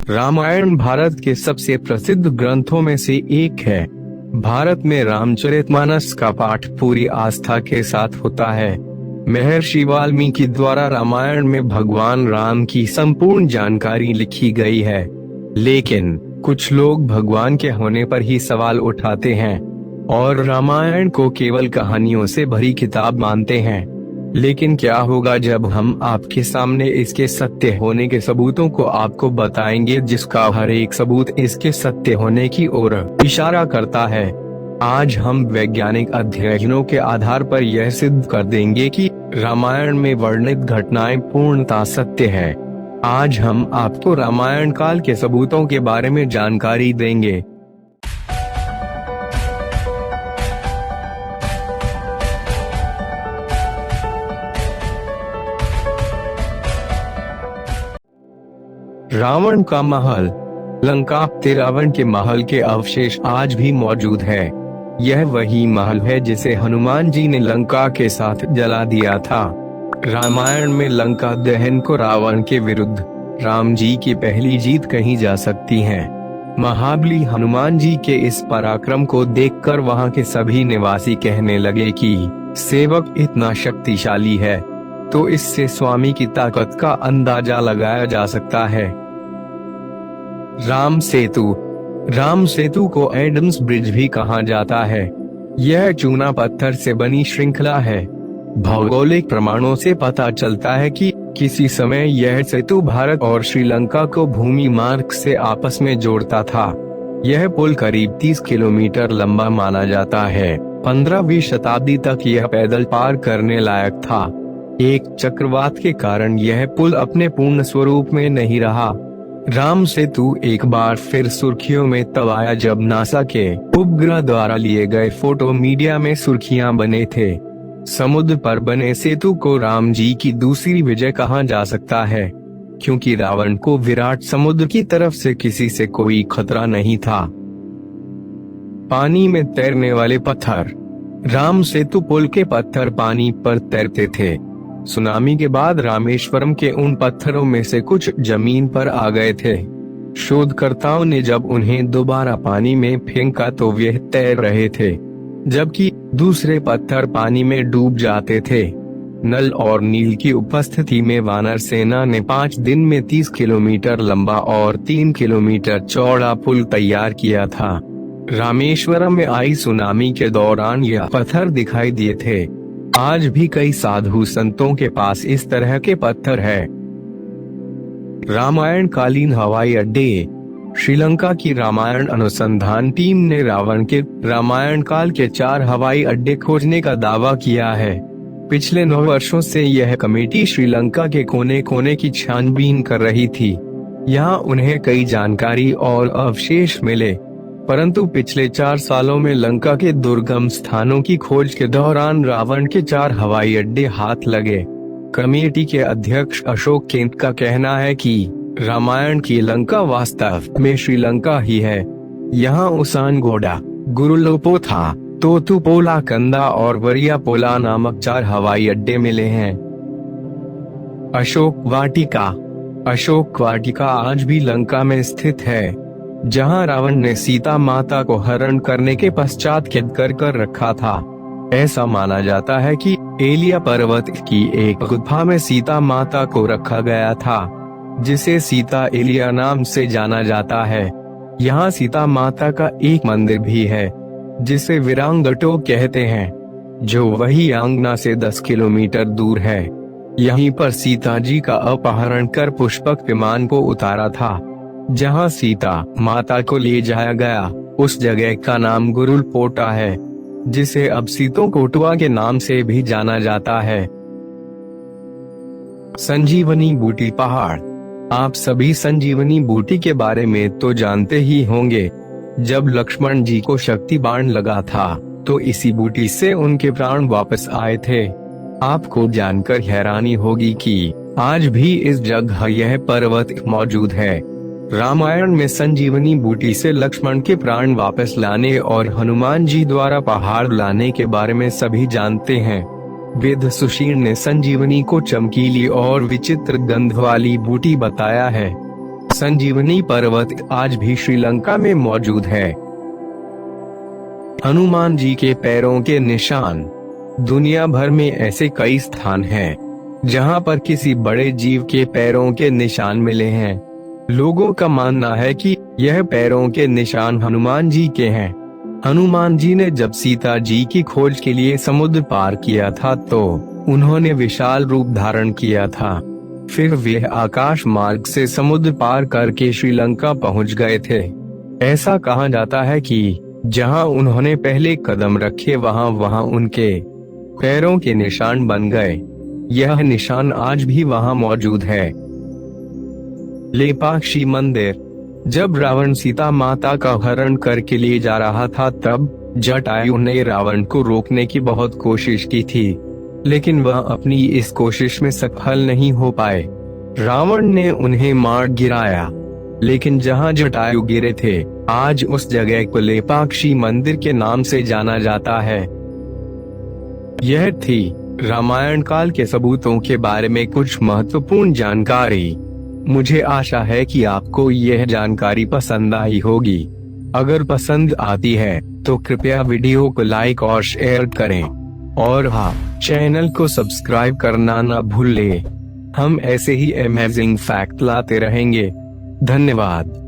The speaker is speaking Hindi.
रामायण भारत के सबसे प्रसिद्ध ग्रंथों में से एक है। भारत में रामचरितमानस का पाठ पूरी आस्था के साथ होता है। महर्षि वाल्मीकि द्वारा रामायण में भगवान राम की संपूर्ण जानकारी लिखी गई है, लेकिन कुछ लोग भगवान के होने पर ही सवाल उठाते हैं और रामायण को केवल कहानियों से भरी किताब मानते हैं। लेकिन क्या होगा जब हम आपके सामने इसके सत्य होने के सबूतों को आपको बताएंगे, जिसका हर एक सबूत इसके सत्य होने की ओर इशारा करता है। आज हम वैज्ञानिक अध्ययनों के आधार पर यह सिद्ध कर देंगे कि रामायण में वर्णित घटनाएं पूर्णतः सत्य है। आज हम आपको रामायण काल के सबूतों के बारे में जानकारी देंगे। रावण का महल। लंका में रावण के महल के अवशेष आज भी मौजूद है। यह वही महल है जिसे हनुमान जी ने लंका के साथ जला दिया था। रामायण में लंका दहन को रावण के विरुद्ध राम जी की पहली जीत कही जा सकती है। महाबली हनुमान जी के इस पराक्रम को देखकर वहां के सभी निवासी कहने लगे कि सेवक इतना शक्तिशाली है, तो इससे स्वामी की ताकत का अंदाजा लगाया जा सकता है। राम सेतु को एडम्स ब्रिज भी कहा जाता है। यह चूना पत्थर से बनी श्रृंखला है। भौगोलिक प्रमाणों से पता चलता है कि किसी समय यह सेतु भारत और श्रीलंका को भूमि मार्ग से आपस में जोड़ता था। यह पुल करीब 30 किलोमीटर लंबा माना जाता है। 15वीं शताब्दी तक यह पैदल पार करने लायक था। एक चक्रवात के कारण यह पुल अपने पूर्ण स्वरूप में नहीं रहा। राम सेतु एक बार फिर सुर्खियों में तब आया जब नासा के उपग्रह द्वारा लिए गए फोटो मीडिया में सुर्खियां बने थे। समुद्र पर बने सेतु को राम जी की दूसरी विजय कहा जा सकता है, क्योंकि रावण को विराट समुद्र की तरफ से किसी से कोई खतरा नहीं था। पानी में तैरने वाले पत्थर। राम सेतु पुल के पत्थर पानी पर तैरते थे। सुनामी के बाद रामेश्वरम के उन पत्थरों में से कुछ जमीन पर आ गए थे। शोधकर्ताओं ने जब उन्हें दोबारा पानी में फेंका तो वे तैर रहे थे, जबकि दूसरे पत्थर पानी में डूब जाते थे। नल और नील की उपस्थिति में वानर सेना ने 5 दिन में 30 किलोमीटर लंबा और 3 किलोमीटर चौड़ा पुल तैयार किया था। रामेश्वरम में आई सुनामी के दौरान यह पत्थर दिखाई दिए थे। आज भी कई साधु संतों के पास इस तरह के पत्थर है। रामायण कालीन हवाई अड्डे। श्रीलंका की रामायण अनुसंधान टीम ने रावण के रामायण काल के 4 हवाई अड्डे खोजने का दावा किया है। पिछले 9 वर्षों से यह कमेटी श्रीलंका के कोने कोने की छानबीन कर रही थी। यहाँ उन्हें कई जानकारी और अवशेष मिले, परंतु पिछले 4 सालों में लंका के दुर्गम स्थानों की खोज के दौरान रावण के 4 हवाई अड्डे हाथ लगे। कमेटी के अध्यक्ष अशोक केंट का कहना है कि रामायण की लंका वास्तव में श्रीलंका ही है। यहाँ उसानगोडा, गुरुलोपोथा, तोतुपोला कंदा और वरियापोला नामक 4 हवाई अड्डे मिले हैं। अशोक वाटिका आज भी लंका में स्थित है, जहां रावण ने सीता माता को हरण करने के पश्चात कैद कर रखा था। ऐसा माना जाता है कि एलिया पर्वत की एक गुफा में सीता माता को रखा गया था, जिसे सीता एलिया नाम से जाना जाता है। यहाँ सीता माता का एक मंदिर भी है, जिसे विरांगटो कहते हैं, जो वही आंगना से 10 किलोमीटर दूर है। यहीं पर सीता जी का अपहरण कर पुष्पक विमान को उतारा था, जहां सीता माता को ले जाया गया। उस जगह का नाम गुरुलपोटा है, जिसे अब सीतोकोटवा के नाम से भी जाना जाता है। संजीवनी बूटी पहाड़। आप सभी संजीवनी बूटी के बारे में तो जानते ही होंगे। जब लक्ष्मण जी को शक्ति बाण लगा था, तो इसी बूटी से उनके प्राण वापस आए थे। आपको जानकर हैरानी होगी कि आज भी इस जगह यह पर्वत मौजूद है। रामायण में संजीवनी बूटी से लक्ष्मण के प्राण वापस लाने और हनुमान जी द्वारा पहाड़ लाने के बारे में सभी जानते हैं। वेद सुशील ने संजीवनी को चमकीली और विचित्र गंध वाली बूटी बताया है। संजीवनी पर्वत आज भी श्रीलंका में मौजूद है। हनुमान जी के पैरों के निशान। दुनिया भर में ऐसे कई स्थान हैं जहां पर किसी बड़े जीव के पैरों के निशान मिले हैं। लोगों का मानना है कि यह पैरों के निशान हनुमान जी के हैं। हनुमान जी ने जब सीता जी की खोज के लिए समुद्र पार किया था तो उन्होंने विशाल रूप धारण किया था। फिर वे आकाश मार्ग से समुद्र पार करके श्रीलंका पहुंच गए थे। ऐसा कहा जाता है कि जहां उन्होंने पहले कदम रखे वहां उनके पैरों के निशान बन गए। यह निशान आज भी वहां मौजूद है। लेपाक्षी मंदिर। जब रावण सीता माता का हरण करके ले जा रहा था तब जटायु ने रावण को रोकने की बहुत कोशिश की थी, लेकिन वह अपनी इस कोशिश में सफल नहीं हो पाए। रावण ने उन्हें मार गिराया, लेकिन जहां जटायु गिरे थे आज उस जगह को लेपाक्षी मंदिर के नाम से जाना जाता है। यह थी रामायण काल के सबूतों के बारे में कुछ महत्वपूर्ण जानकारी। मुझे आशा है कि आपको यह जानकारी पसंद आई होगी। अगर पसंद आती है तो कृपया वीडियो को लाइक और शेयर करें, और हाँ, चैनल को सब्सक्राइब करना ना भूलें। हम ऐसे ही अमेजिंग फैक्ट लाते रहेंगे। धन्यवाद।